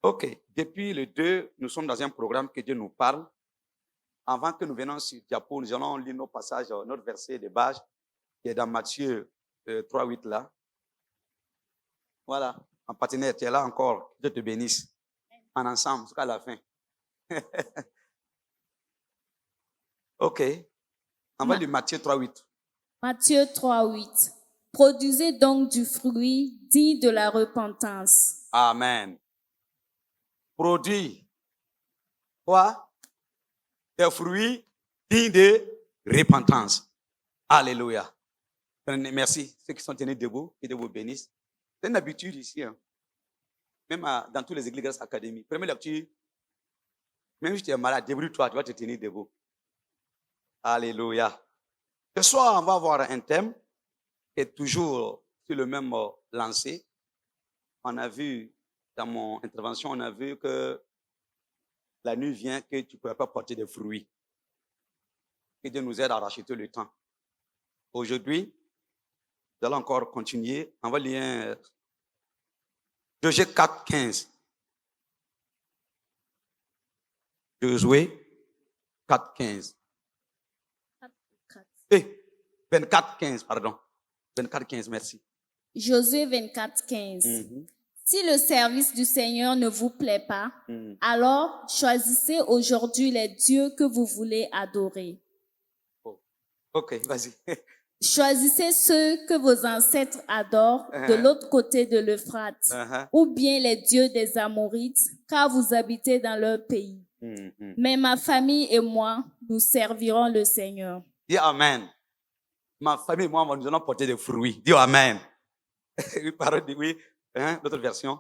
OK. Depuis le 2, nous sommes dans un programme que Dieu nous parle. Avant que nous venions sur Diapo, nous allons lire nos passages, notre verset de base, qui est dans Matthieu 3, 8 là. Voilà, en partenaire, tu es là encore. Dieu te bénisse. En ensemble, jusqu'à la fin. OK. On va lire Matthieu 3, 8. Matthieu 3, 8. Produisez donc du fruit digne de la repentance. Amen. Produit quoi? Des fruits dignes de repentance. Alléluia. Merci. Ceux qui sont tenus debout, que Dieu vous bénisse. C'est une habitude ici. Hein. Même dans toutes les églises grâce académie. Première lecture, même si tu es malade, débrouille-toi, tu vas te tenir debout. Alléluia. Ce soir, on va avoir un thème qui est toujours sur le même lancé. On a vu, dans mon intervention, on a vu que la nuit vient que tu ne pourras pas porter de fruits. Que Dieu nous aide à racheter le temps. Aujourd'hui, nous allons encore continuer. On va lire Josué 4, 15. Josué 4, 15. 24, 15, pardon. 24, 15, merci. Josué 24, 15. Si le service du Seigneur ne vous plaît pas, alors choisissez aujourd'hui les dieux que vous voulez adorer. Oh. OK, vas-y. Choisissez ceux que vos ancêtres adorent de l'autre côté de l'Euphrate, ou bien les dieux des Amorites, car vous habitez dans leur pays. Mais ma famille et moi, nous servirons le Seigneur. Dis Amen. Ma famille et moi, nous allons porter des fruits. Dis Amen. Oui, l'autre version.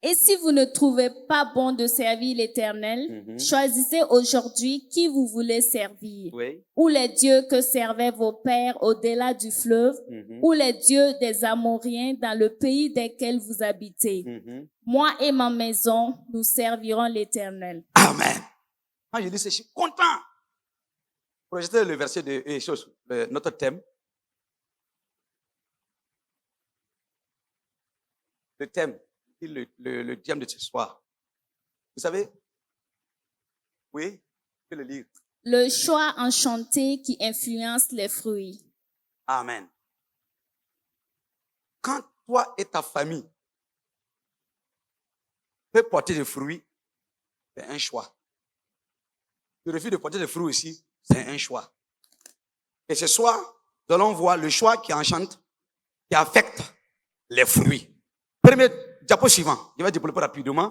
Et si vous ne trouvez pas bon de servir l'Éternel, choisissez aujourd'hui qui vous voulez servir. Oui. Ou les dieux que servaient vos pères au-delà du fleuve, ou les dieux des Amoriens dans le pays desquels vous habitez. Moi et ma maison, nous servirons l'Éternel. Amen. Quand je dis ça, je suis content. Projetez le verset de notre thème. Le thème, le thème de ce soir. Vous savez? Oui, je peux le lire. Le choix enchanté qui influence les fruits. Amen. Quand toi et ta famille peuvent porter des fruits, c'est un choix. Le refus de porter des fruits aussi, c'est un choix. Et ce soir, nous allons voir le choix qui enchante, qui affecte les fruits. Premier diapo suivant. Je vais développer rapidement.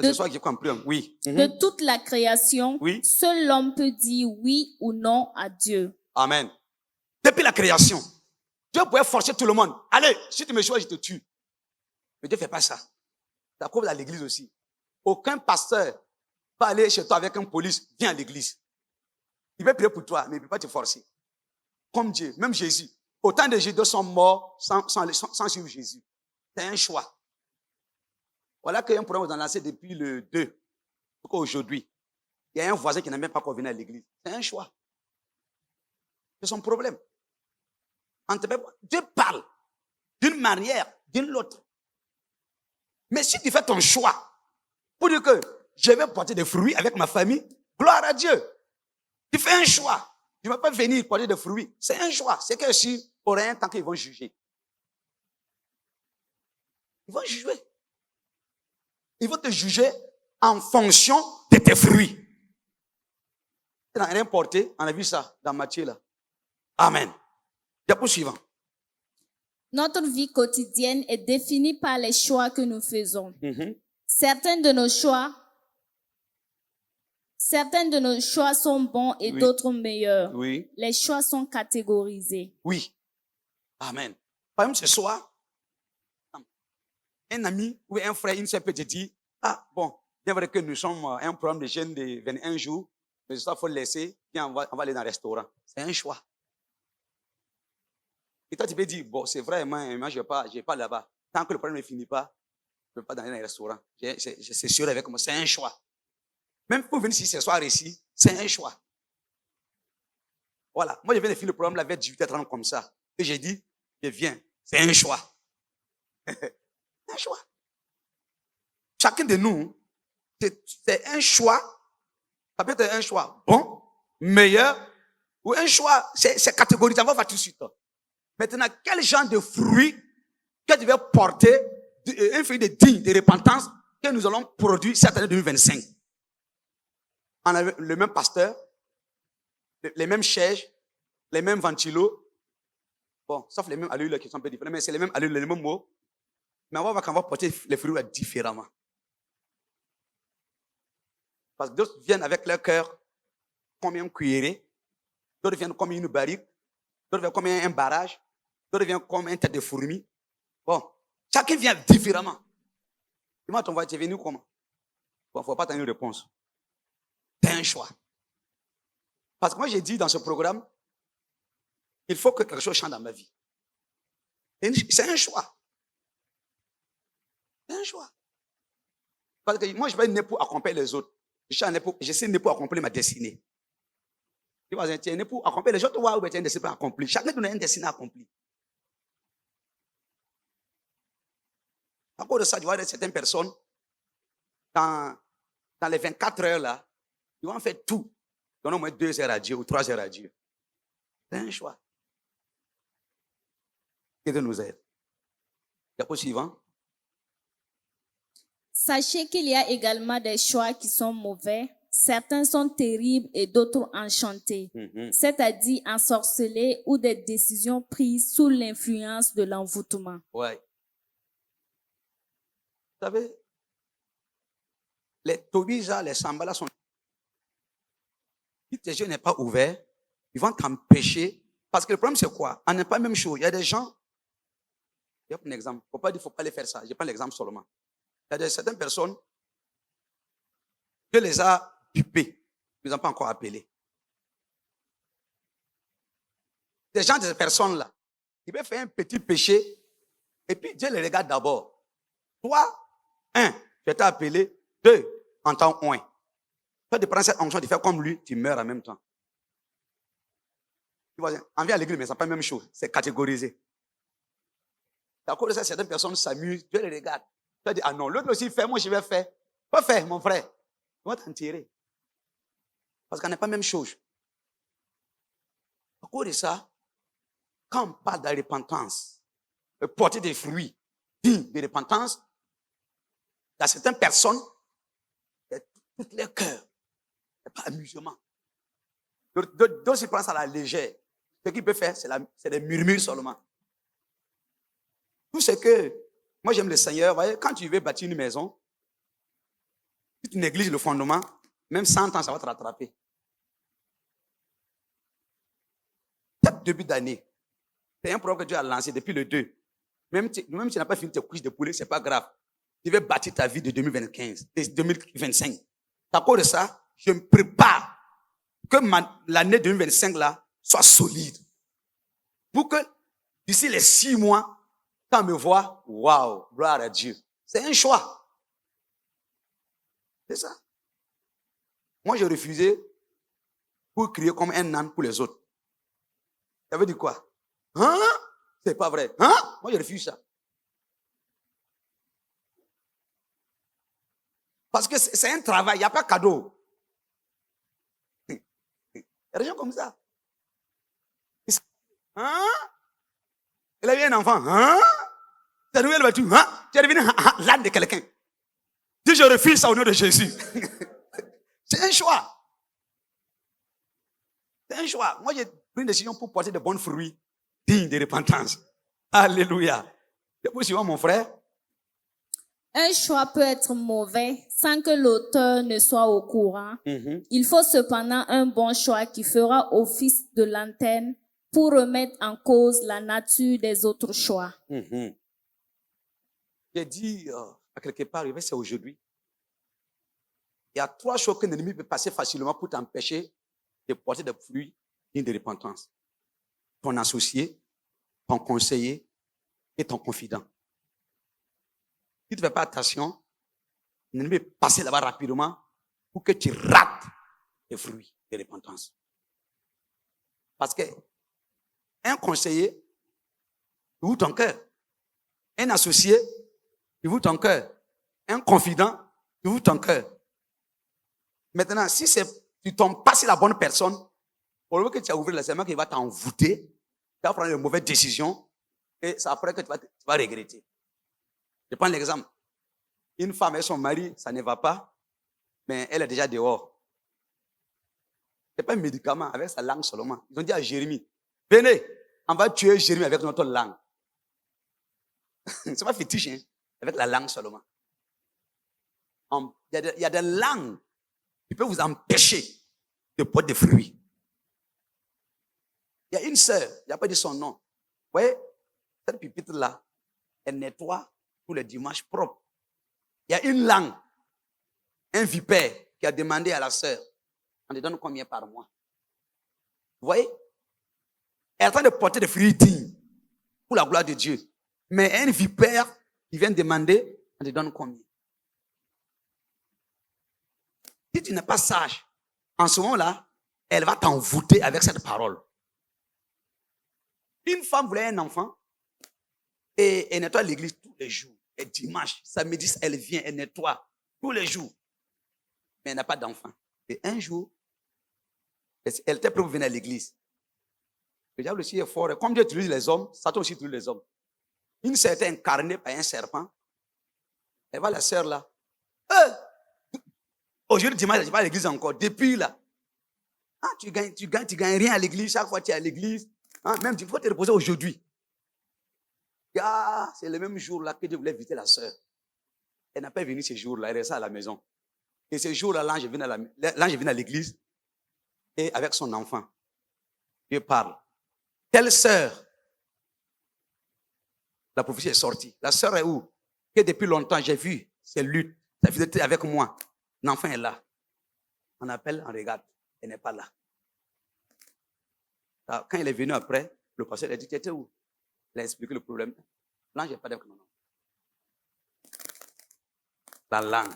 Ce soir, j'ai compris. Oui. De toute la création, oui. Seul l'homme peut dire oui ou non à Dieu. Amen. Depuis la création, Dieu pouvait forcer tout le monde. Allez, si tu me choisis, je te tue. Mais Dieu ne fait pas ça. Ça prouve à l'église aussi. Aucun pasteur va aller chez toi avec une police, viens à l'église. Il va prier pour toi, mais il ne peut pas te forcer. Comme Dieu, même Jésus. Autant de Jésus sont morts sans suivre Jésus. C'est un choix. Voilà qu'il y a un problème dans l'année depuis le 2. Aujourd'hui, il y a un voisin qui n'a même pas encore venu à l'église. C'est un choix. C'est son problème. Dieu parle d'une manière, d'une autre. Mais si tu fais ton choix pour dire que je vais porter des fruits avec ma famille, gloire à Dieu. Tu fais un choix. Tu ne vas pas venir porter des fruits. C'est un choix. C'est que si pour rien, tant qu'ils vont juger. Ils vont juger. Ils vont te juger en fonction de tes fruits. Tu n'as rien porté. On a vu ça dans Matthieu là. Amen. Diapo suivant. Notre vie quotidienne est définie par les choix que nous faisons. Certains de nos choix sont bons et d'autres meilleurs. Oui. Les choix sont catégorisés. Oui. Amen. Par exemple, ce soir, un ami ou un frère, une sœur peut te dire, ah bon, bien vrai que nous sommes un programme de jeunes de 21 jours, mais ça, il faut le laisser, puis on va aller dans le restaurant. C'est un choix. Et toi, tu peux dire, bon, c'est vrai, moi je vais pas là-bas. Tant que le problème ne finit pas, je ne peux pas dans un restaurant. C'est sûr avec moi, c'est un choix. Même pour venir ici ce soir ici, c'est un choix. Voilà. Moi, je viens de finir le programme là vers 18h30 comme ça. Et j'ai dit, je viens. C'est un choix. Un choix. chacun de nous, c'est un choix. Ça peut être un choix bon, meilleur, ou un choix, c'est catégorisé. On va voir tout de suite. Maintenant, quel genre de fruit que tu vas porter, un fruit de digne, de repentance, que nous allons produire cette année 2025. On a le même pasteur, les mêmes chaises, les mêmes ventilos. Bon, sauf les mêmes allures qui sont un peu différentes, mais c'est les mêmes allures, les mêmes mots. Mais on va voir qu'on va porter les fruits différemment. Parce que d'autres viennent avec leur cœur comme un cuilleré, d'autres viennent comme une barrique, d'autres viennent comme un barrage, d'autres viennent comme un tête de fourmi. Bon, chacun vient différemment. Dis-moi, ton voix, tu es venu comment? Bon, il ne faut pas t'en une réponse. C'est un choix. Parce que moi, j'ai dit dans ce programme, il faut que quelque chose change dans ma vie. C'est un choix. C'est un choix. Parce que moi, je ne suis pas né pour accompagner les autres. Je suis né pour accomplir ma destinée. Tu vois, tu es né pour accomplir les autres, ou tu es un destinée accompli. Chacun de nous a une destinée accomplie. À cause de ça, tu vois, certaines personnes, dans les 24 heures là, ils vont faire tout. Ils donnent au moins 2 heures à Dieu ou 3 heures à Dieu. C'est un choix. Que Dieu nous aide. Diapo suivant. Sachez qu'il y a également des choix qui sont mauvais. Certains sont terribles et d'autres enchantés, c'est-à-dire ensorcelés ou des décisions prises sous l'influence de l'envoûtement. Ouais. Vous savez, les Tobija, les Sambala sont... Si tes yeux n'est pas ouvert, ils vont t'empêcher. Parce que le problème, c'est quoi? On n'est pas la même chose. Il y a des gens... Je vais prendre un exemple. Il ne faut pas dire qu'il ne faut pas les faire ça. Je prends l'exemple seulement. Il y a certaines personnes, Dieu les a pipées. Ils ne les ont pas encore appelées. Des gens, des personnes-là, ils peuvent faire un petit péché et puis Dieu les regarde d'abord. Toi, 1, tu t'es appelé. 2, en tant qu'un. Toi, tu prends cette onction, tu fais comme lui, tu meurs en même temps. Tu vois, on vient à l'église, mais ce n'est pas la même chose. C'est catégorisé. À cause de ça, certaines personnes s'amusent, Dieu les regarde. Tu dis, ah non, l'autre aussi fait, moi je vais faire. Pas faire, mon frère. Tu vas t'en tirer. Parce qu'on n'est pas la même chose. À cause de ça, quand on parle de la repentance, porter des fruits dignes de repentance, il y a certaines personnes, tout leur cœur, c'est pas amusement. D'autres, ils prennent ça à la légère. Ce qu'ils peuvent faire, c'est des murmures seulement. Tout ce que, moi j'aime le Seigneur, voyez, quand tu veux bâtir une maison, si tu négliges le fondement, même 100 ans, ça va te rattraper. Chaque début d'année, c'est un programme que Dieu a lancé depuis le 2. Même si tu n'as pas fini tes couches de poulet, ce n'est pas grave. Tu veux bâtir ta vie de 2025. À cause de ça, je me prépare que l'année 2025 là soit solide. Pour que d'ici les 6 mois, quand on me voit, waouh, gloire à Dieu. C'est un choix. C'est ça. Moi, j'ai refusé pour crier comme un âne pour les autres. Ça veut dire quoi? Hein? C'est pas vrai. Hein? Moi, je refuse ça. Parce que c'est un travail, il n'y a pas cadeau. Il y a des gens comme ça. Hein? Il a eu un enfant. Hein? Tu as noué le battu. Hein? Tu es devenu l'âne de quelqu'un. Dis, je refuse ça au nom de Jésus. C'est un choix. C'est un choix. Moi, j'ai pris une décision pour porter de bons fruits dignes de repentance. Alléluia. C'est possible, mon frère. Un choix peut être mauvais sans que l'auteur ne soit au courant. Il faut cependant un bon choix qui fera office de l'antenne pour remettre en cause la nature des autres choix. J'ai dit à quelque part, c'est aujourd'hui. Il y a 3 choses que l'ennemi peut passer facilement pour t'empêcher de porter des fruits dignes de repentance. Ton associé, ton conseiller et ton confident. Si tu ne fais pas attention, l'ennemi peut passer là-bas rapidement pour que tu rates les fruits de repentance. Parce que un conseiller, il ouvre ton cœur. Un associé, il ouvre ton cœur. un confident, tu ouvres ton cœur. Maintenant, si tu ne tombes pas sur la bonne personne, pour le que tu as ouvert, c'est moi qui va t'envoûter, tu vas prendre une mauvaise décision, et c'est après que tu vas regretter. Je prends l'exemple. Une femme et son mari, ça ne va pas, mais elle est déjà dehors. Ce n'est pas un médicament avec sa langue seulement. Ils ont dit à Jérémie, venez, on va tuer Jérémie avec notre langue. C'est pas fétiche, hein? Avec la langue seulement. Il y a des langues qui peuvent vous empêcher de porter des fruits. Il y a une sœur, il n'y a pas dit son nom. Vous voyez, cette pupitre-là, elle nettoie tous les dimanches propres. Il y a une langue, un vipère qui a demandé à la sœur, on te donne combien par mois? Vous voyez? Elle est en train de porter des fruits dignes pour la gloire de Dieu. Mais un vipère qui vient demander, on te donne combien? Si tu n'es pas sage, en ce moment-là, elle va t'envoûter avec cette parole. Une femme voulait un enfant et elle nettoie l'église tous les jours. Et dimanche, samedi, elle vient, elle nettoie tous les jours. Mais elle n'a pas d'enfant. Et un jour, elle était prête pour venir à l'église. Le diable aussi est fort. Comme Dieu utilise les hommes, Satan aussi utilise les hommes. Une sœur était incarnée par un serpent. Elle va la sœur là. Aujourd'hui, dimanche, je vais à l'église encore. Depuis là. Tu gagnes rien à l'église. Chaque fois que tu es à l'église. Même il faut te reposer aujourd'hui. C'est le même jour là que Dieu voulait visiter la sœur. Elle n'a pas venu ce jour-là. Elle est restée à la maison. Et ce jour-là, l'ange vient à l'église. Et avec son enfant. Dieu parle. Telle sœur. La prophétie est sortie. La sœur est où? Que depuis longtemps, j'ai vu ses luttes, sa fidélité avec moi. L'enfant est là. On appelle, on regarde. Elle n'est pas là. Alors, quand il est venu après, le pasteur a dit, tu étais où? Il a expliqué le problème. L'ange n'est pas avec moi. La langue.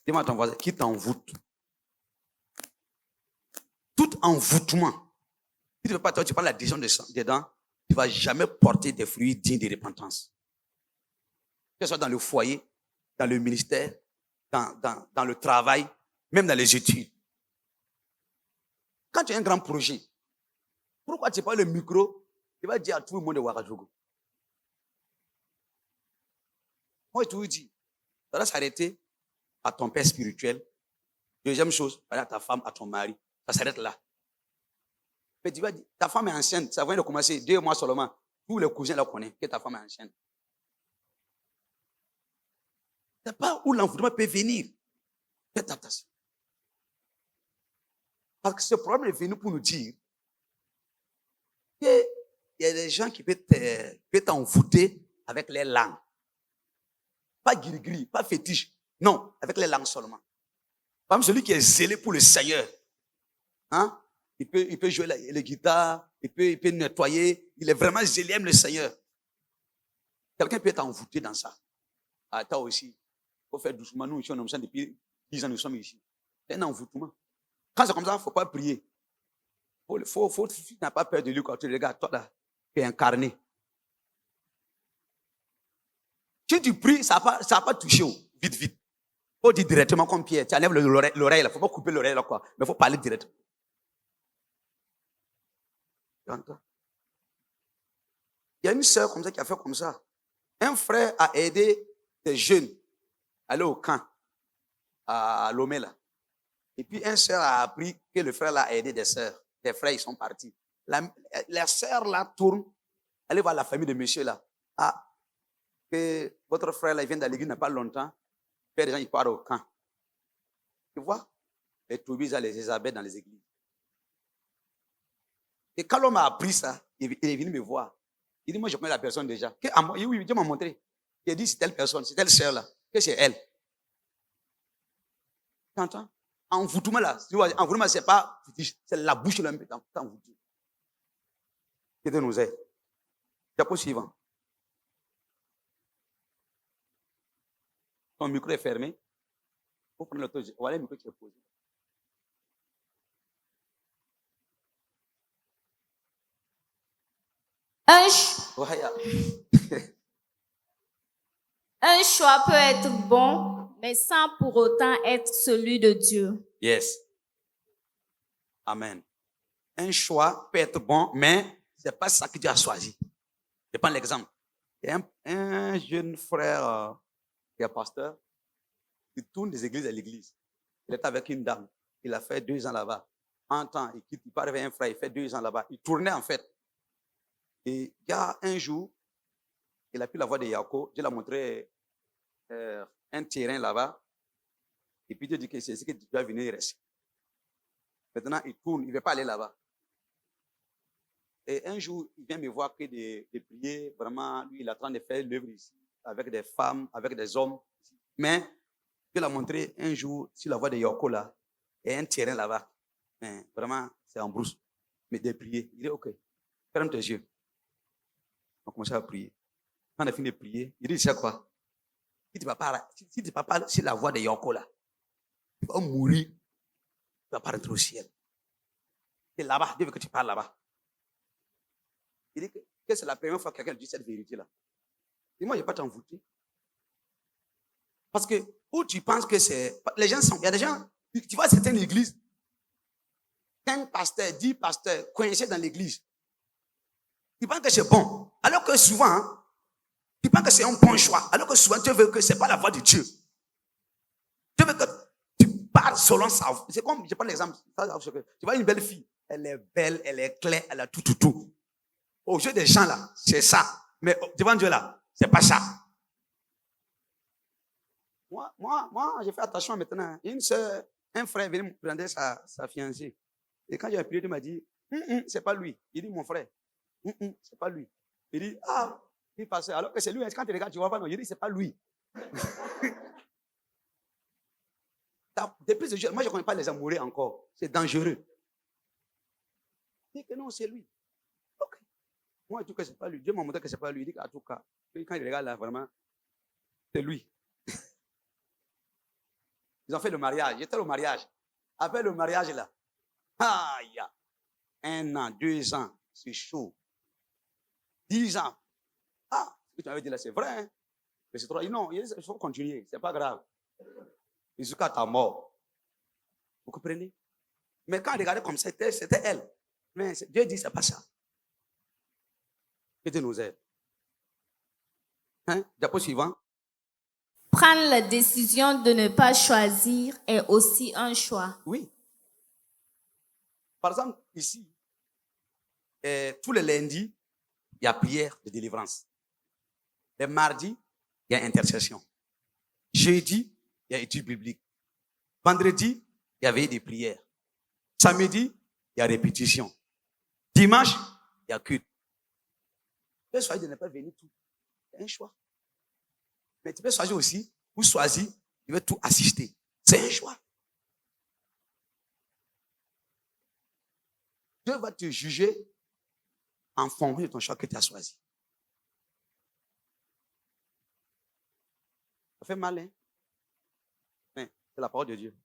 Dis-moi à ton voisin, qui t'envoûte? Tout envoûtement. Si tu ne veux pas, toi, tu prends la décision dedans, tu ne vas jamais porter des fruits dignes de repentance. Que ce soit dans le foyer, dans le ministère, dans le travail, même dans les études. Quand tu as un grand projet, pourquoi tu n'as pas le micro? Tu vas dire à tout le monde de Ouagadougou. Moi, je te dis, ça va s'arrêter à ton père spirituel. Deuxième chose, à ta femme, à ton mari. Ça s'arrête là. Mais tu vas dire, ta femme est ancienne, ça vient de commencer 2 mois seulement. Tous les cousins la connaissent que ta femme est ancienne. Ce n'est pas où l'envoûtement peut venir. Faites attention. Parce que ce problème est venu pour nous dire qu'il y a des gens qui peuvent t'envoûter avec les langues. Pas gris-gris, pas fétiche. Non, avec les langues seulement. Par exemple, celui qui est zélé pour le Seigneur. Il peut jouer les guitares, il peut nettoyer. Il est vraiment zélé, aime le Seigneur. Quelqu'un peut t'envoûter dans ça. Toi aussi. Il faut faire doucement. Nous, ici, on est depuis 10 ans, nous sommes ici. C'est un envoûtement. Quand c'est comme ça, il ne faut pas prier. Tu n'as pas peur de lui quand tu regardes, toi là, tu es incarné. Si tu pries, ça va pas toucher vite. Il faut dire directement comme Pierre. Tu enlèves l'oreille là. Il ne faut pas couper l'oreille là, quoi. Mais il faut parler directement. Il y a une sœur comme ça qui a fait comme ça. Un frère a aidé des jeunes à aller au camp à Lomé là. Et puis un sœur a appris que le frère là a aidé des sœurs. Des frères, ils sont partis. La sœur là tourne, allez voir la famille de monsieur là. Que votre frère là, il vient de l'église il n'y a pas longtemps. Puis des gens, ils partent au camp. Tu vois? Les Tobis, les Isabelles dans les églises. Et quand l'homme a appris ça, il est venu me voir. Il dit, moi je connais la personne déjà. Oui, Dieu m'a montré. Il a dit, c'est telle personne, c'est telle sœur là. Que c'est elle. Tu entends? Envoûtement là. Envoûtement, c'est pas, c'est la bouche là, un peu envoûté. Que Dieu nous aide. Diapo suivant. Ton micro est fermé. Il faut prendre l'autre. Voilà le micro qui est posé. Un choix peut être bon mais sans pour autant être celui de Dieu. Yes. Amen. Un choix peut être bon, mais ce n'est pas ça que Dieu a choisi. Je prends l'exemple. Il y a un jeune frère qui est pasteur, il tourne des églises à l'église. Il est avec une dame. Il a fait 2 ans là-bas. Un temps, il quitte, il part avec un frère, il fait 2 ans là-bas. Il tournait en fait. Et il y a un jour, il a pris la voix de Yaakov. Dieu l'a montré un terrain là-bas. Et puis Dieu dit que c'est ce que tu dois venir rester. Maintenant, il tourne, il ne veut pas aller là-bas. Et un jour, il vient me voir que de prier. Vraiment, lui, il est en train de faire l'œuvre ici, avec des femmes, avec des hommes. Mais Dieu l'a montré un jour sur la voie de Yoko là, et un terrain là-bas. Mais vraiment, c'est en brousse. Mais de prier. Il dit, OK, ferme tes yeux. On commence à prier. Quand on a fini de prier, il dit, c'est quoi? Si tu ne vas pas sur la voie de Yoko là, tu vas mourir. Tu ne vas pas rentrer au ciel. Et là-bas, Dieu veut que tu parles là-bas. Il dit que c'est la première fois que quelqu'un dit cette vérité-là. Et moi, je ne vais pas t'envoûter. Parce que où tu penses que c'est... Les gens sont... Il y a des gens... Tu vois certaines églises, 5 pasteurs, 10 pasteurs coincés dans l'église. Tu penses que c'est bon. Alors que souvent, tu penses que c'est un bon choix. Alors que souvent, Dieu veut que ce n'est pas la voie de Dieu. Dieu veut que tu parles selon ça. C'est comme, je prends l'exemple. Tu vois une belle fille. Elle est belle, elle est claire, elle a tout. Aux yeux des gens là, c'est ça. Mais devant Dieu là, c'est pas ça. Moi, j'ai fait attention maintenant. Une soeur, un frère venait me prendre sa fiancée. Et quand j'ai prié, il m'a dit, c'est pas lui. Il dit, mon frère, c'est pas lui. Il dit, il passait. Alors que c'est lui, quand tu regardes, tu vois pas, non. Il dit, c'est pas lui. Depuis ce jour, moi, je ne connais pas les amoureux encore. C'est dangereux. Il dit que non, c'est lui. Ok. Moi, je dis que c'est pas lui. Dieu m'a montré que c'est pas lui. Il dit qu'en tout cas, quand il regarde là, vraiment, c'est lui. Ils ont fait le mariage. J'étais au mariage. Après le mariage là, il y a 1 an, 2 ans, c'est chaud. 10 ans. Ce que tu m'avais dit là, c'est vrai. Hein? Mais c'est trop. Non, il faut continuer. C'est pas grave. Jusqu'à ta mort. Vous comprenez? Mais quand on regardait comme c'était elle. Mais Dieu dit, c'est pas ça. Que Dieu nous aide. Hein? Diapo suivant. Prendre la décision de ne pas choisir est aussi un choix. Oui. Par exemple, ici, tous les lundis, il y a prière de délivrance. Les mardis, il y a intercession. Jeudi, il y a étude biblique. Vendredi, il y avait des prières. Samedi, il y a répétition. Dimanche, il y a culte. Tu peux choisir de ne pas venir tout. C'est un choix. Mais tu peux choisir aussi, ou choisir, tu veux tout assister. C'est un choix. Dieu va te juger en fonction de ton choix que tu as choisi. Ça fait mal, hein? Mais c'est la parole de Dieu.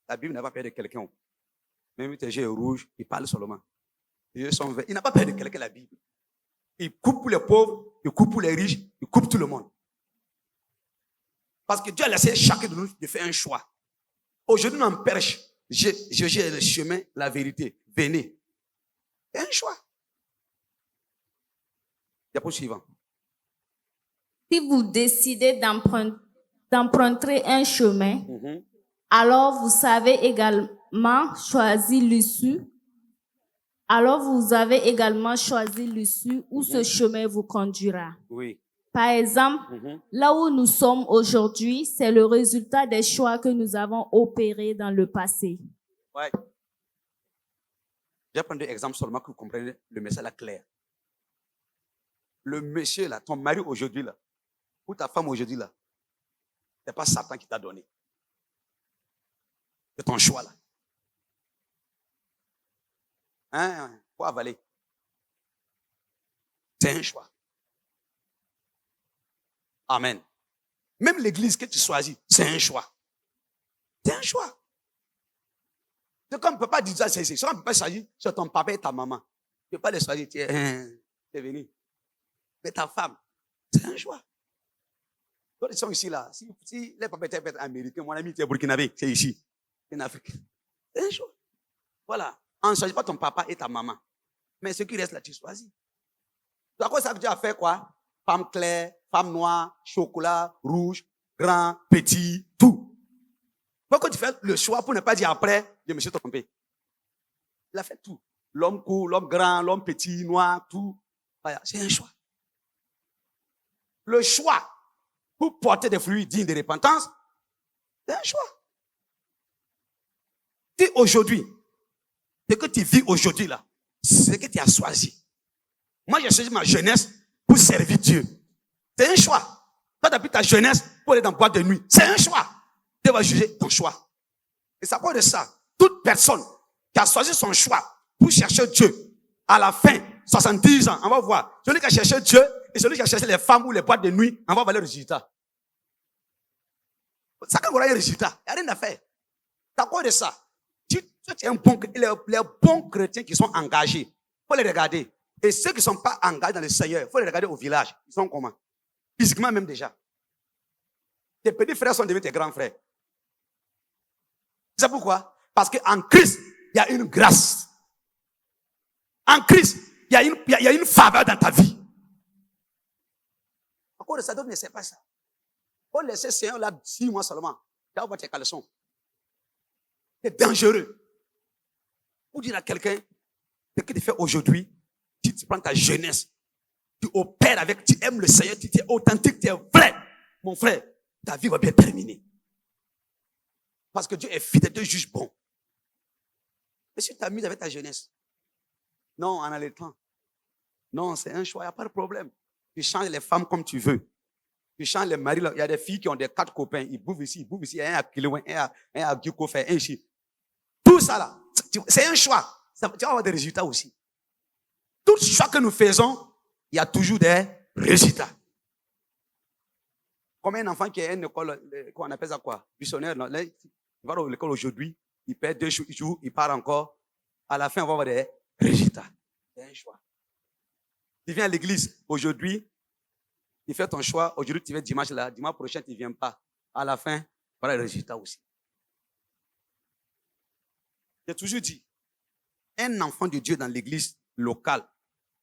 La Bible n'a pas peur de quelqu'un. Même tes yeux rouges, il parle seulement. Les yeux sont verts. Il n'a pas peur de quelqu'un, la Bible. Il coupe pour les pauvres, il coupe pour les riches, il coupe tout le monde. Parce que Dieu a laissé chacun de nous de faire un choix. Aujourd'hui, on empêche. J'ai le chemin, la vérité. Venez. C'est un choix. Diapo suivant. Si vous décidez d'emprunter un chemin, alors vous savez également choisir l'issue. Alors vous avez également choisi l'issue où ce chemin vous conduira. Oui. Par exemple, là où nous sommes aujourd'hui, c'est le résultat des choix que nous avons opérés dans le passé. Ouais. Je vais prendre des exemples seulement que vous compreniez le message là clair. Le monsieur là, ton mari aujourd'hui là, ou ta femme aujourd'hui là, c'est pas Satan qui t'a donné. C'est ton choix là. Hein? Faut avaler. C'est un choix. Amen. Même l'église que tu choisis, c'est un choix. C'est un choix. C'est comme on ne peut pas dire ça, c'est on ne peut pas choisir sur ton papa et ta maman. Tu ne peux pas les choisir, tu es venu. Mais ta femme, c'est un choix. D'autres sont ici, là. Si les papas étaient américains, mon ami était burkinabé, c'est ici. C'est en Afrique. C'est un choix. Voilà. On ne choisit pas ton papa et ta maman. Mais ce qui reste là, tu choisis. C'est à quoi ça que Dieu a fait quoi? Femme claire, femme noire, chocolat, rouge, grand, petit, tout. Pourquoi tu fais le choix pour ne pas dire après, je me suis trompé? Il a fait tout. L'homme court, l'homme grand, l'homme petit, noir, tout. Voilà, c'est un choix. Le choix pour porter des fruits dignes de repentance, c'est un choix. Si aujourd'hui, ce que tu vis aujourd'hui là, c'est ce que tu as choisi. Moi, j'ai choisi ma jeunesse pour servir Dieu. C'est un choix. Toi, depuis ta jeunesse pour aller dans boîte de nuit, c'est un choix. Dieu va juger ton choix. Et ça parle de ça. Toute personne qui a choisi son choix pour chercher Dieu, à la fin, 70 ans, on va voir. Celui qui a cherché Dieu et celui qui a cherché les femmes ou les boîtes de nuit, on va voir le résultat. Ça quand aura un résultat, il n'y a rien à faire. Ça parle de ça. Tu es un bon, les bons chrétiens qui sont engagés, il faut les regarder. Et ceux qui ne sont pas engagés dans le Seigneur, il faut les regarder au village. Ils sont comment? Physiquement même déjà. Tes petits frères sont devenus tes grands frères. C'est pourquoi? Parce qu'en Christ, il y a une grâce. En Christ, il y a une faveur dans ta vie. Encore ça, d'autres ne savent pas ça. Faut laisser le Seigneur là 6 mois seulement. Tu vas voir tes caleçons. C'est dangereux. Pour dire à quelqu'un, ce que tu fais aujourd'hui, tu prends ta jeunesse, tu opères avec, tu aimes le Seigneur, tu es authentique, tu es vrai. Mon frère, ta vie va bien terminer. Parce que Dieu est fidèle, Dieu juge bon. Mais si tu t'amuses avec ta jeunesse, non, en allaitant, non, c'est un choix, il n'y a pas de problème. Tu changes les femmes comme tu veux. Tu changes les maris. Il y a des filles qui ont des 4 copains, ils bouffent ici, il y a un à Kilouin, un à Guikofer, un ici. Tout ça là, c'est un choix. Tu vas avoir des résultats aussi. Tout choix que nous faisons, il y a toujours des résultats. Comme un enfant qui est à une école, on appelle ça quoi? Missionnaire, il va à l'école aujourd'hui, il perd 2 jours, il part encore. À la fin, on va avoir des résultats. C'est un choix. Tu viens à l'église aujourd'hui, tu fais ton choix. Aujourd'hui, tu viens dimanche là. Dimanche prochain, tu ne viens pas. À la fin, voilà le résultat aussi. J'ai toujours dit, un enfant de Dieu dans l'église locale,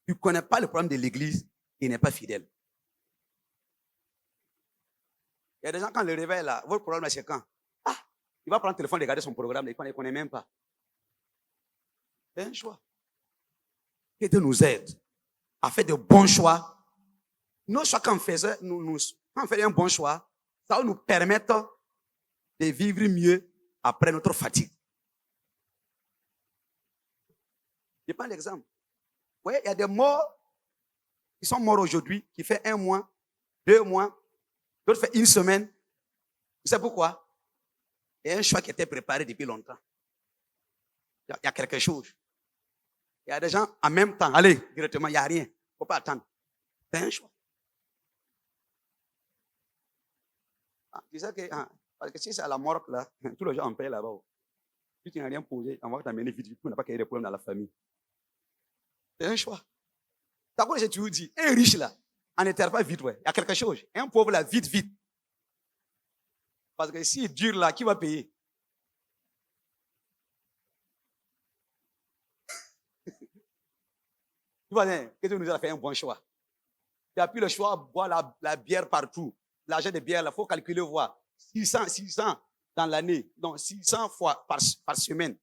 tu ne connais pas le problème de l'église, il n'est pas fidèle. Il y a des gens, quand le réveil là, votre problème c'est quand? Ah, il va prendre le téléphone, regarder son programme, il ne connaît même pas. C'est un choix. Que Dieu nous aide à faire de bons choix. Nos choix, quand on faisait, quand on fait un bon choix, ça va nous permettre de vivre mieux après notre fatigue. Je prends l'exemple. Vous voyez, il y a des morts qui sont morts aujourd'hui, qui fait 1 mois, 2 mois, d'autres fait 1 semaine. Vous savez pourquoi? Il y a un choix qui était préparé depuis longtemps. Il y a quelque chose. Il y a des gens en même temps. Allez, directement, il n'y a rien. Il ne faut pas attendre. C'est un choix. Tu sais que, parce que si c'est à la morgue, là, tous les gens en paient là-bas. Si tu n'as rien posé, on va t'amener vite, tu n'as pas créé des problèmes dans la famille. C'est un choix. D'abord, j'ai toujours dit, un riche là, en n'était pas vite, ouais. Il y a quelque chose. Un pauvre là, vite, vite. Parce que s'il est dur là, qui va payer? Tu vois, que Dieu nous a fait un bon choix. Tu as pris le choix de boire la bière partout. L'argent de bière, il faut calculer, voir. 600 dans l'année. Donc, 600 fois par semaine.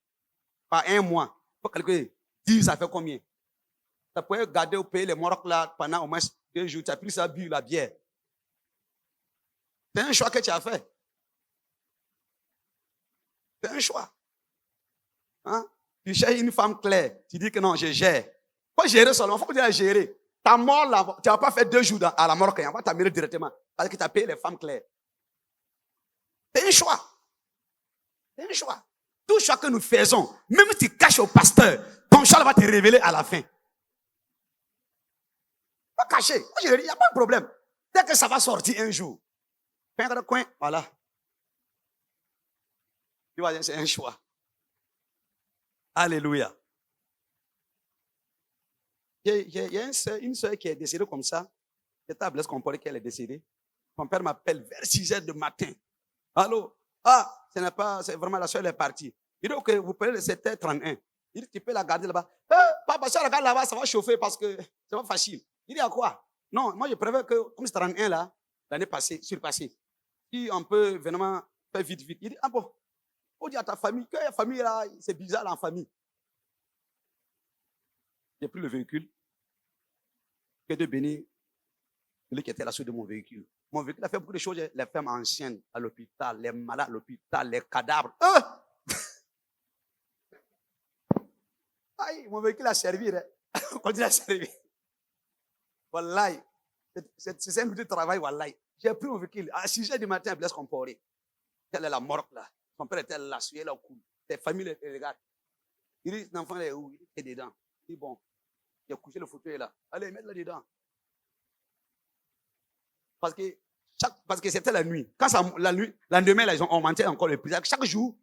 Par 1 mois. Il faut calculer. 10, ça fait combien? Tu peux garder au pays les Maroc là pendant au moins 2 jours. Tu as pris ça, bu la bière. C'est un choix que tu as fait. C'est un choix. Hein? Tu cherches une femme claire. Tu dis que non, je gère. Faut gérer seulement. Il faut dire gérer. Ta mort là, tu n'as pas fait 2 jours à la Maroc. On va t'amener directement. Parce que tu as payé les femmes claires. C'est un choix. C'est un choix. Tout choix que nous faisons, même si tu caches au pasteur, ton choix va te révéler à la fin. Pas caché. Il n'y a pas de problème. Dès que ça va sortir un jour. Coin, voilà. Tu vois, c'est un choix. Alléluia. Il y a une soeur qui est décédée comme ça. C'est à Blaise Compaoré qu'elle est décédée. Mon père m'appelle vers 6h du matin. Allô? Ah, c'est vraiment la soeur, elle est partie. Il dit, ok, vous prenez le 7h31. Il dit, tu peux la garder là-bas. Papa, si on la garde là-bas, ça va chauffer parce que c'est pas facile. Il dit, à quoi? Non, moi je préfère que, comme c'est 31 là, l'année passée, surpassée, si on peut vraiment faire vite. Il dit, ah bon, faut dire à ta famille, que la famille là, c'est bizarre en famille. J'ai pris le véhicule, que de bénir celui qui était là sur de mon véhicule. Mon véhicule a fait beaucoup de choses, les femmes anciennes à l'hôpital, les malades à l'hôpital, les cadavres. Aïe, mon véhicule a servi, hein. On continue à servir. Wallahi, c'est un outil de travail, wallahi. J'ai pris mon véhicule à 6h du matin à Blaise Compaoré. Telle est la morgue là. Son père était là, sué là au cou. Ses familles les regardent. Il dit, l'enfant est où? Il est dedans. Il dit, bon, j'ai couché le fauteuil là. Allez, mets-le dedans. Parce que c'était la nuit. Quand ça, la nuit, lendemain, là, ils ont augmenté encore le prix. Chaque jour,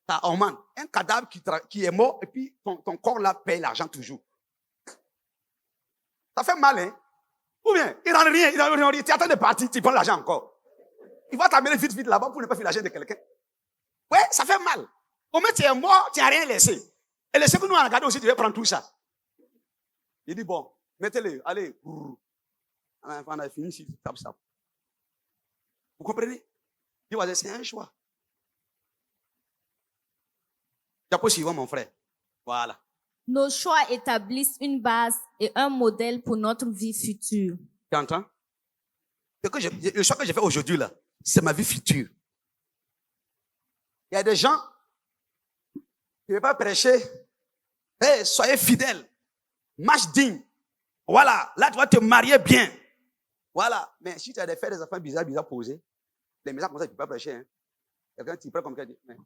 ça augmente. Un cadavre qui est mort, et puis ton corps là paye l'argent toujours. Ça fait mal, hein? Ou bien, il n'en a rien, tu attends de partir, tu prends l'argent encore. Il va t'amener vite là-bas pour ne pas faire l'argent de quelqu'un. Ouais, ça fait mal. Au moins, tu es mort, tu n'as rien laissé. Et le que nous on a regardé aussi, tu vas prendre tout ça. Il dit, bon, mettez-le, allez. On a fini ici, ça. Vous comprenez? Il va dire, c'est un choix. Diapo suivant, mon frère. Voilà. Nos choix établissent une base et un modèle pour notre vie future. Tu entends? Le choix que j'ai fait aujourd'hui, là, c'est ma vie future. Il y a des gens qui ne veulent pas prêcher. Hey, soyez fidèles. Marche digne. Voilà. Là, tu vas te marier bien. Voilà. Mais si tu as des enfants bizarres posés, les messages comme ça, tu ne peux pas prêcher. Hein. Quelqu'un t'y prend comme quelqu'un dit, mais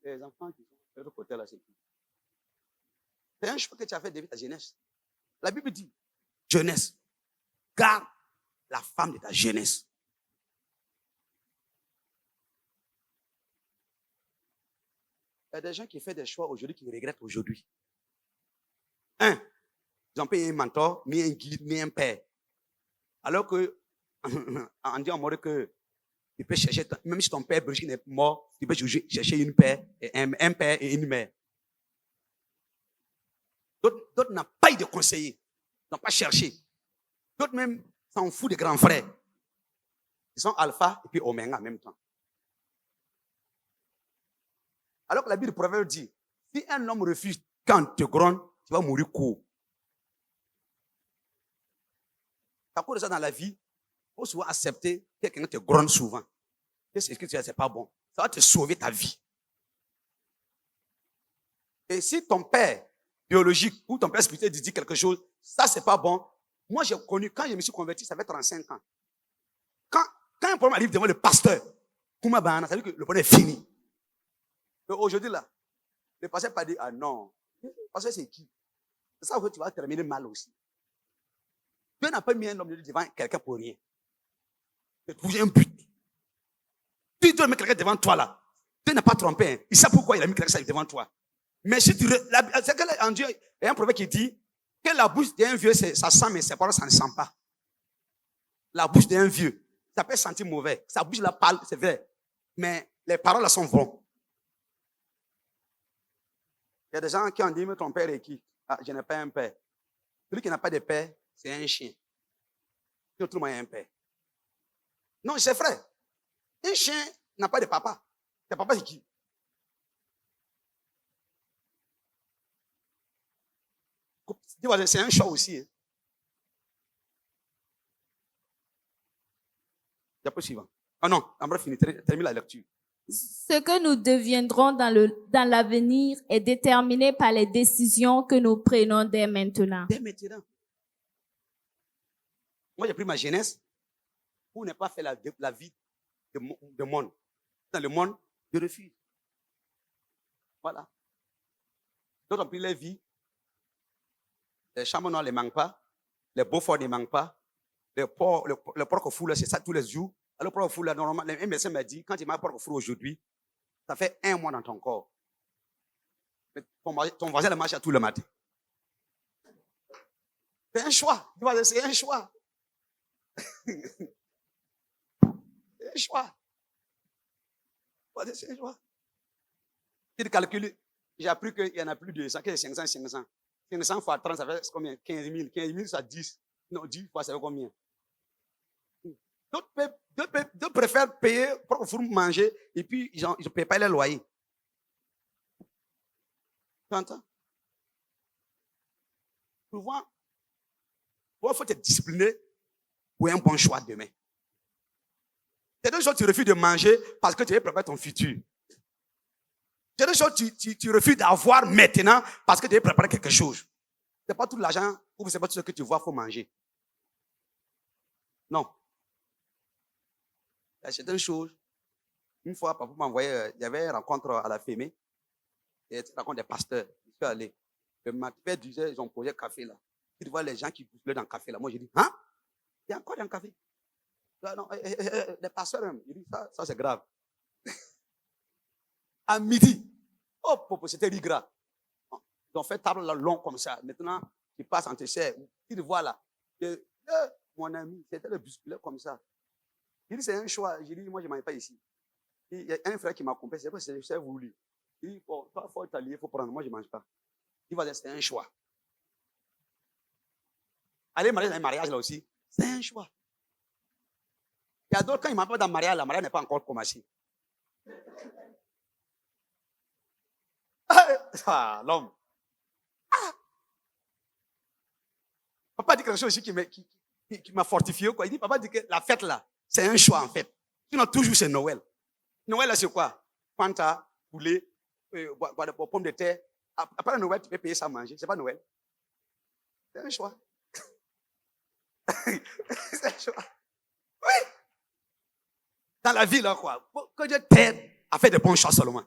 les enfants qui sont de l'autre côté là, c'est qui? C'est un choix que tu as fait depuis ta jeunesse. La Bible dit, jeunesse, garde la femme de ta jeunesse. Il y a des gens qui font des choix aujourd'hui qui regrettent aujourd'hui. Ils ont payé un mentor, mis un guide, mis un père. Alors que, on dit en mode que tu peux chercher, même si ton père biologique est mort, tu peux chercher une père, un père et une mère. D'autres n'ont pas eu de conseiller, n'ont pas cherché. D'autres même s'en foutent des grands frères. Ils sont alpha et puis oméga en même temps. Alors que la Bible de Proverbe dit, si un homme refuse quand te gronde, tu vas mourir court. À cause de ça dans la vie, il faut souvent accepter que quelqu'un te gronde souvent. Qu'est-ce que tu dis, c'est pas bon. Ça va te sauver ta vie. Et si ton père biologique ou ton père spirituel dit quelque chose, ça c'est pas bon. Moi j'ai connu, quand je me suis converti, ça fait 35 ans. Quand un problème arrive devant le pasteur, Kouma Bahana, ça veut dire que le problème est fini. Mais aujourd'hui là, le pasteur n'a pas dit, ah non, le pasteur c'est qui? C'est ça que tu vas terminer mal aussi. Dieu n'a pas mis un homme de Dieu devant quelqu'un pour rien. Tu trouves un but. Si Dieu met quelqu'un devant toi là, Dieu n'a pas trompé. Hein. Il sait pourquoi il a mis quelqu'un devant toi. Mais si tu... C'est qu'en Dieu, il y a un proverbe qui dit que la bouche d'un vieux, ça sent, mais ses paroles, ça ne sent pas. La bouche d'un vieux, ça peut sentir mauvais. Sa bouche là parle, c'est vrai. Mais les paroles là sont bonnes. Il y a des gens qui ont dit, mais ton père est qui? Ah, je n'ai pas un père. Celui qui n'a pas de père, c'est un chien. Tout le monde a un père. Non, c'est vrai. Un chien n'a pas de papa. Tes papa, c'est qui? C'est un choix aussi. Hein. Diapo suivant. Ah non, on va finir. Termine la lecture. Ce que nous deviendrons dans l'avenir est déterminé par les décisions que nous prenons dès maintenant. Dès maintenant. Moi, j'ai pris ma jeunesse pour ne pas faire la vie de monde. Dans le monde, je refuse. Voilà. D'autres ont pris leur vie. Les chambres noirs ne les manquent pas. Les Beaufort ne manquent pas. Le porc au fou, c'est ça tous les jours. Alors, le porc au fou, normalement, un médecin m'a dit, quand tu manges porc au fou aujourd'hui, ça fait 1 mois dans ton corps. Mais ton voisin le mange à tout le matin. C'est un choix. C'est un choix. un choix. C'est un choix. Tu calcules, j'ai appris qu'il y en a plus de 500. 500 fois 30, ça fait combien? 15 000. 15 000, ça 10. Non, 10 fois, ça fait combien? D'autres préfèrent payer pour manger et puis ils ne payent pas les loyers. Tu entends? Souvent, il faut te discipliner pour un bon choix demain. C'est deux choses tu refuses de manger parce que tu veux préparer ton futur. C'est deux choses tu refuses d'avoir maintenant parce que tu veux préparer quelque chose. Ce n'est pas tout l'argent ou ce n'est pas tout ce que tu vois, il faut manger. Non. C'est une chose. Une fois, papa m'envoyait, il y avait une rencontre à la Fémé. Il y avait une rencontre des pasteurs. Je suis allé. Le matin, disait, ils ont posé le café là. Tu vois les gens qui bousculent dans le café là. Moi, j'ai dit, hein? Il y a encore dans le café. Non, les pasteurs même. Il dit, ça c'est grave. À midi. Oh, c'était riz gras. Ils ont fait table là, long comme ça. Maintenant, ils passent entre serres. Tu le vois là. Mon ami, c'était le bousculeur comme ça. Il dit, c'est un choix. J'ai dit, moi, je ne mange pas ici. Il y a un frère qui m'a compris, c'est voulu. Il dit, bon, toi, il faut t'allier, il faut prendre. Moi, je ne mange pas. Il va dire, c'est un choix. Aller marier dans un mariage là aussi, c'est un choix. Il y a d'autres, quand ils ne m'appellent dans le mariage, la mariage n'est pas encore commencé. Ah, l'homme. Ah. Papa dit quelque chose aussi qui m'a fortifié. Quoi. Il dit, papa dit que la fête là, c'est un choix en fait. Sinon, toujours c'est Noël. Noël là, c'est quoi? Fanta, poulet, pommes de terre. Après Noël, tu peux payer ça à manger. C'est pas Noël. C'est un choix. C'est un choix. Oui. Dans la vie, là, quoi. Que Dieu t'aide à faire de bons choix seulement.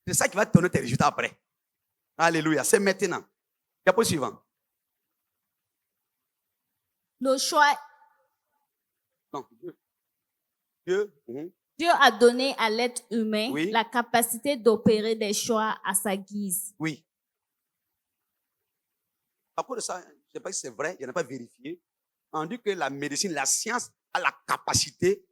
C'est ça qui va te donner tes résultats après. Alléluia. C'est maintenant. Diapo suivant. Le choix. Non. Dieu. Dieu a donné à l'être humain la capacité d'opérer des choix à sa guise. Oui. À cause de ça, je ne sais pas si c'est vrai, je n'ai pas vérifié. On dit que la médecine, la science a la capacité,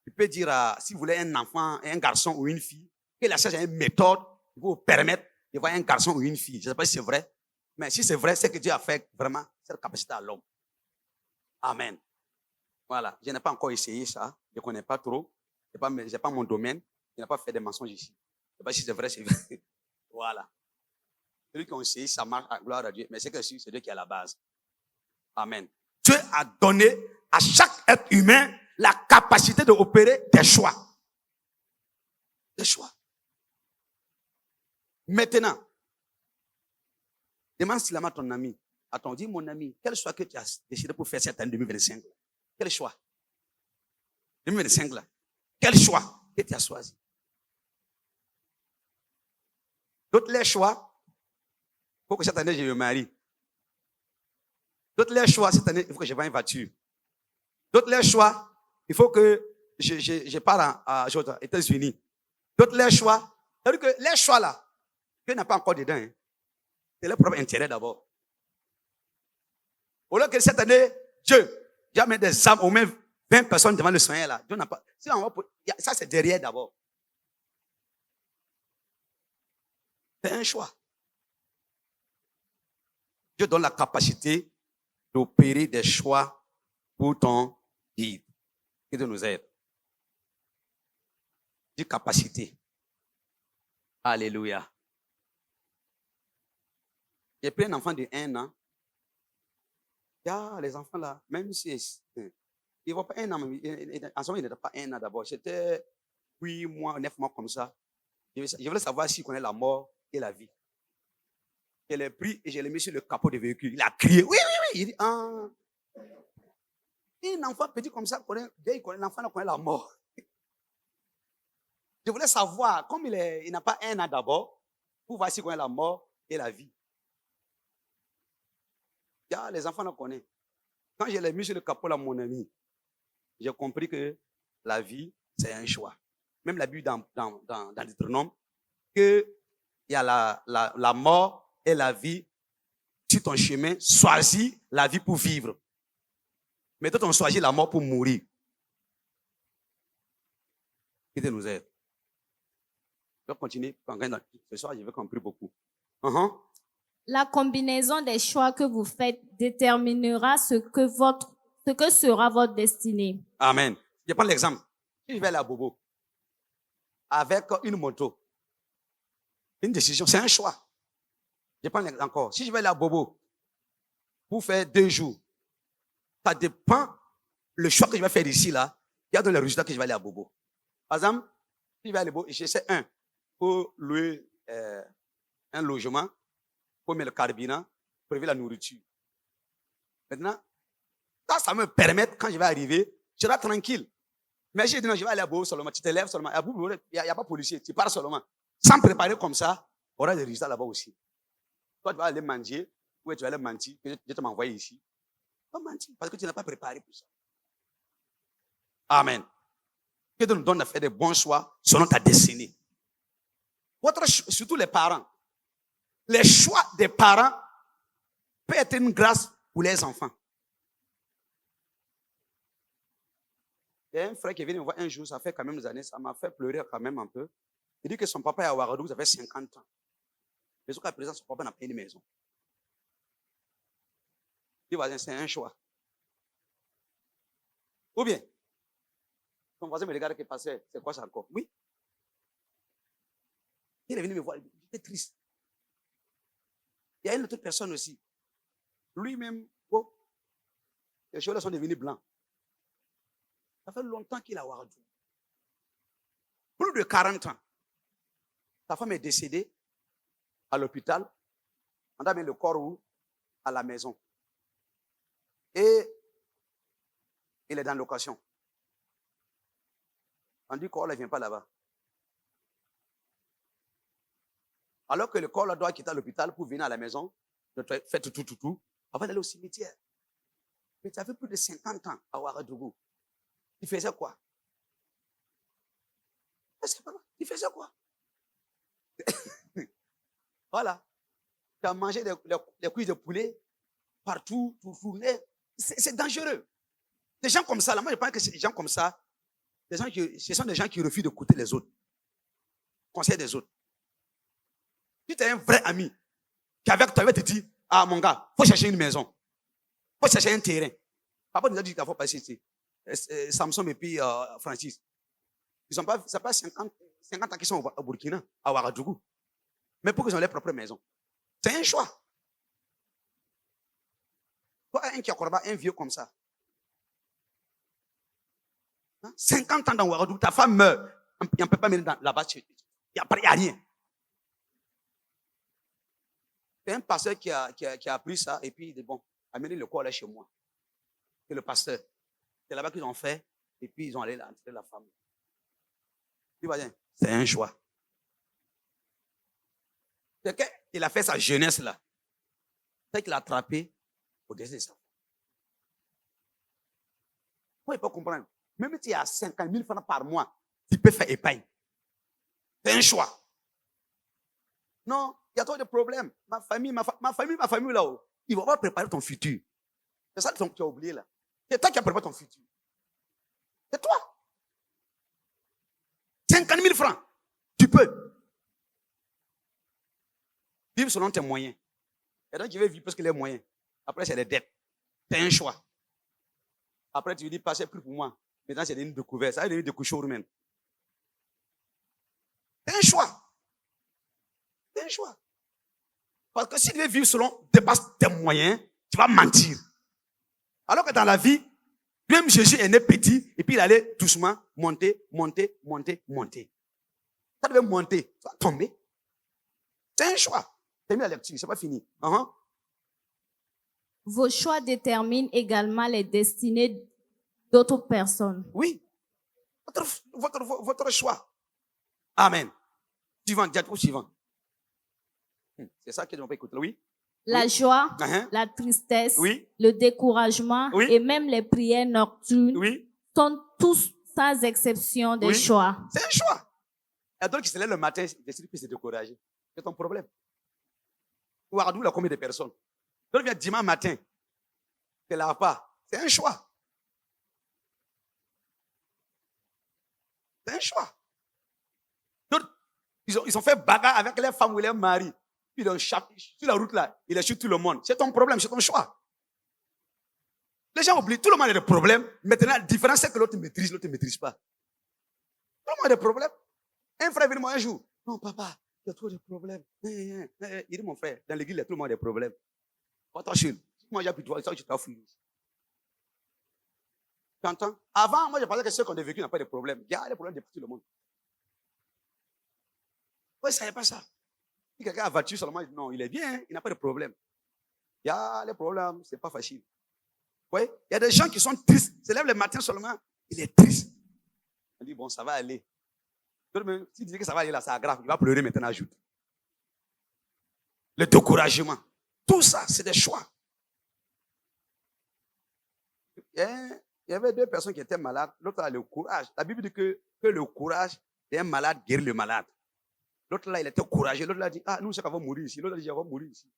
tu peux dire, si vous voulez un enfant, un garçon ou une fille, que la science a une méthode qui vous permettre de voir un garçon ou une fille. Je ne sais pas si c'est vrai, mais si c'est vrai, c'est que Dieu a fait vraiment cette capacité à l'homme. Amen. Voilà. Je n'ai pas encore essayé ça. Je ne connais pas trop. Ce n'est pas mon domaine. Je n'ai pas fait des mensonges ici. Je ne sais pas si c'est vrai, c'est vrai. Voilà. Celui qui a essayé, ça marche, gloire à Dieu. Mais c'est que c'est Dieu qui est à la base. Amen. Dieu a donné à chaque être humain la capacité d'opérer des choix. Des choix. Maintenant, demande seulement à ton ami. Attends, dis mon ami, quel choix que tu as décidé pour faire cette année 2025? Quel choix? 2025 là. Quel choix que tu as choisi? D'autres les choix, il faut que cette année je me marie. D'autres les choix, cette année, il faut que je vende une voiture. D'autres les choix, il faut que je pars aux États-Unis. D'autres les choix, c'est-à-dire que les choix là, Dieu n'a pas encore dedans. Hein. C'est leur propre intérêt d'abord. Au lieu que cette année, Dieu, j'ai mis des âmes, au moins 20 personnes devant le Seigneur là. Dieu n'a pas. Ça, c'est derrière d'abord. C'est un choix. Dieu donne la capacité d'opérer des choix pour ton guide. Que Dieu nous aide. Dis capacité. Alléluia. J'ai pris un enfant de 1 an. Les enfants là, même si ils ne voient pas 1 an, en ce moment, il n'était pas 1 an d'abord. C'était 8 mois, 9 mois comme ça. Je voulais savoir s'il connaît la mort et la vie. Je l'ai pris et je l'ai mis sur le capot du véhicule. Il a crié, oui. Il dit, ah. Un enfant petit comme ça, l'enfant connaît la mort. Je voulais savoir, comme il n'a pas 1 an d'abord, pour voir s'il connaît la mort et la vie. Les enfants la connaissent. Quand je l'ai mis sur le capot là, mon ami, j'ai compris que la vie, c'est un choix. Même la Bible dans Deutéronome, qu'il y a la mort et la vie sur ton chemin. Choisis la vie pour vivre. Mais d'autres ont choisi la mort pour mourir. Qui nous aide. Je vais continuer. Ce soir, je vais compris beaucoup. La combinaison des choix que vous faites déterminera ce que sera votre destinée. Amen. Je prends l'exemple. Si je vais aller à Bobo avec une moto, une décision, c'est un choix. Je prends l'exemple encore. Si je vais aller à Bobo pour faire 2 jours, ça dépend le choix que je vais faire ici, là. Il y a dans les résultats que je vais aller à Bobo. Par exemple, si je vais aller à Bobo, j'essaie pour louer un logement, pour mettre le carburant, pour prévoir la nourriture. Maintenant, ça me permet, quand je vais arriver, je serai tranquille. Mais j'ai dit non, je vais aller à Bobo seulement, tu te lèves seulement. Il n'y a pas de policier, tu pars seulement. Sans préparer comme ça, on aura des résultats là-bas aussi. Toi, tu vas aller manger, ou tu vas aller mentir, que je te m'envoie ici. Pas mentir, parce que tu n'as pas préparé pour ça. Amen. Que Dieu nous donne à faire des bons choix selon ta destinée. Surtout les parents. Les choix des parents peuvent être une grâce pour les enfants. Il y a un frère qui est venu me voir un jour, ça fait quand même des années, ça m'a fait pleurer quand même un peu. Il dit que son papa est à Ouagadougou, ça fait 50 ans. Mais jusqu'à présent, son papa n'a pas une maison. Il va dire, c'est un choix. Ou bien, son voisin me regarde qui passait, c'est quoi ça encore? Oui. Il est venu me voir, il était triste. Il y a une autre personne aussi. Lui-même, les cheveux sont devenus blancs. Ça fait longtemps qu'il a Ouagadougou. Plus de 40 ans. Sa femme est décédée à l'hôpital. On a mis le corps où? À la maison. Et il est dans location. On dit que le corps ne vient pas là-bas. Alors que le corps là, doit quitter l'hôpital pour venir à la maison, faire tout, avant d'aller au cimetière. Mais tu avais plus de 50 ans à Ouagadougou. Il faisait quoi? Il faisait quoi? Voilà. Tu as mangé des cuisses de poulet partout, tout tourné. C'est dangereux. Des gens comme ça, là, moi je pense que ces gens comme ça, ce sont des gens qui refusent d'écouter les autres. Conseil des autres. Si tu es un vrai ami, qui avec toi, te dit, ah mon gars, il faut chercher une maison. Il faut chercher un terrain. Papa nous a dit qu'il faut passer ici. Samson et puis Francis. Ils n'ont pas, c'est pas 50 ans qu'ils sont au Burkina, à Ouagadougou. Mais pour qu'ils aient leur propre maison. C'est un choix. Toi, un qui a un vieux comme ça. 50 ans dans Ouagadougou, ta femme meurt. Il ne peut pas mener là-bas. Il n'y a rien. C'est un pasteur qui a appris ça et puis il dit, bon, amenez le corps là chez moi. C'est le pasteur. C'est là-bas qu'ils ont fait et puis ils ont allé entrer la femme. Il va dire, c'est un choix. C'est qu'il a fait sa jeunesse là. C'est qu'il a attrapé au dessin de sa femme. Moi, il faut comprendre. Même si tu as 50 000 francs par mois, tu peux faire épargne. C'est un choix. Non, il y a trop de problèmes. Ma famille là-haut. Ils ne vont pas préparer ton futur. C'est ça que tu as oublié là. C'est toi qui as préparé ton futur. C'est toi. 50 000 francs. Tu peux. Vivre selon tes moyens. Et donc, tu veux vivre parce que les moyens. Après, c'est les dettes. C'est un choix. Après, tu dis, passez plus pour moi. Maintenant, c'est une découverte. Ça va devenir des couches même. C'est un choix. C'est un choix. Parce que si tu veux vivre selon tes moyens, tu vas mentir. Alors que dans la vie, même Jésus est né petit, et puis il allait doucement monter. Ça devait monter. Ça va tomber. C'est un choix. Termine la lecture, c'est pas fini. Vos choix déterminent également les destinées d'autres personnes. Oui. Votre choix. Amen. Suivant, dites au suivant. C'est ça qu'ils n'ont pas écouté. Oui. La joie, la tristesse, le découragement et même les prières nocturnes sont tous sans exception des choix. C'est un choix. Il y a d'autres qui se lèvent le matin et décident de se décourager. C'est ton problème. Ouagadougou, il y a combien de personnes? D'autres viennent dimanche matin. Tu ne laves pas. C'est un choix. C'est un choix. Ils ont fait bagarre avec les femmes ou les maris. Puis ils ont sur la route là, il a tué tout le monde. C'est ton problème, c'est ton choix. Les gens oublient, tout le monde a des problèmes. Maintenant, la différence c'est que l'autre maîtrise, l'autre ne maîtrise pas. Tout le monde a des problèmes. Un frère est venu moi un jour. Non, papa, il y a trop de problèmes. Il dit, mon frère, dans l'église, il y a tout le monde a des problèmes. Attention, moi j'ai plus de toi, ça tu t'as fouillé. Tu entends? Avant, moi je pensais que ceux qui ont vécu n'ont pas de problèmes. Il y a des problèmes de tout le monde. Oui, ça n'est pas ça. Si quelqu'un a voiture seulement, il dit non, il est bien, il n'a pas de problème. Il y a les problèmes, c'est pas facile. Oui, il y a des gens qui sont tristes, se lèvent le matin seulement, il est triste. On dit bon, ça va aller. Si tu dis que ça va aller là, c'est grave, il va pleurer maintenant, ajoute. Le découragement. Tout ça, c'est des choix. Il y avait 2 personnes qui étaient malades, l'autre a le courage. La Bible dit que le courage d'un malade guérit le malade. L'autre là, il était courageux. L'autre là dit, ah, nous, c'est qu'on va mourir ici. L'autre là dit, on va mourir ici.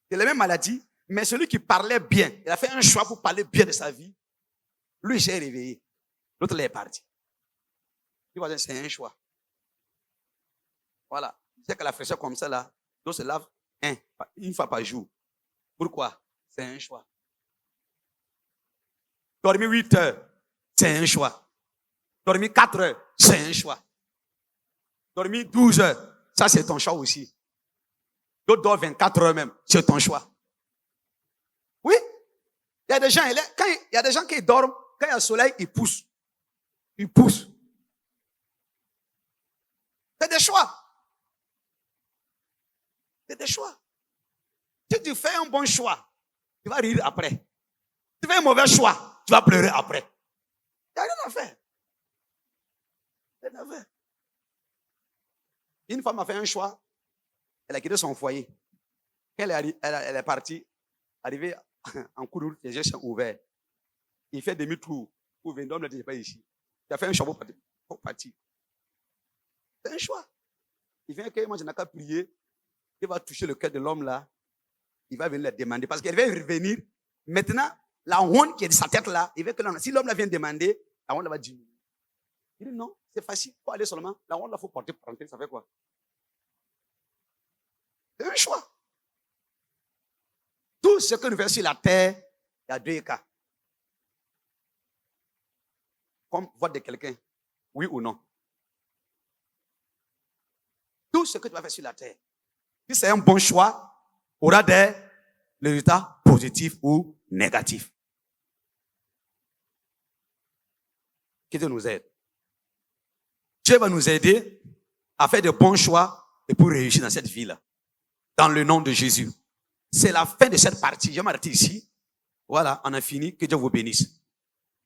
C'est la même maladie, mais celui qui parlait bien, il a fait un choix pour parler bien de sa vie. Lui, il s'est réveillé. L'autre là est parti. Il va dire, c'est un choix. Voilà. C'est que la fraîcheur comme ça là, on se lave une fois par jour. Pourquoi? C'est un choix. Dormir 8 heures, c'est un choix. Dormir 4 heures, c'est un choix. Dormir 12 heures, ça c'est ton choix aussi. D'autres dorment 24 heures même, c'est ton choix. Oui, il y a des gens, il y a des gens qui dorment, quand il y a le soleil, ils poussent. Ils poussent. C'est des choix. C'est des choix. Si tu fais un bon choix, tu vas rire après. Si tu fais un mauvais choix, tu vas pleurer après. Il n'y a rien à faire. Il n'y a rien à faire. Une femme a fait un choix, elle a quitté son foyer. Quand elle est partie, arrivée en cours de route, les yeux sont ouverts. Il fait demi-tour pour venir, l'homme ne dit pas ici. Il a fait un choix pour partir. C'est un choix. Il vient que moi je n'ai qu'à prier, il va toucher le cœur de l'homme là, il va venir le demander. Parce qu'il va revenir. Maintenant, la honte qui est de sa tête là, il veut que si l'homme là vient demander, la honte là va diminuer. Il dit non, c'est facile, il faut aller seulement. La honte là, il faut porter pour rentrer, ça fait quoi? C'est un choix. Tout ce que nous faisons sur la terre, il y a 2 cas. Comme vote de quelqu'un, oui ou non. Tout ce que tu vas faire sur la terre, si c'est un bon choix, aura des résultats positifs ou négatifs. Que Dieu nous aide. Dieu va nous aider à faire de bons choix et pour réussir dans cette vie-là. Dans le nom de Jésus. C'est la fin de cette partie. Je vais m'arrêter ici. Voilà, on a fini. Que Dieu vous bénisse.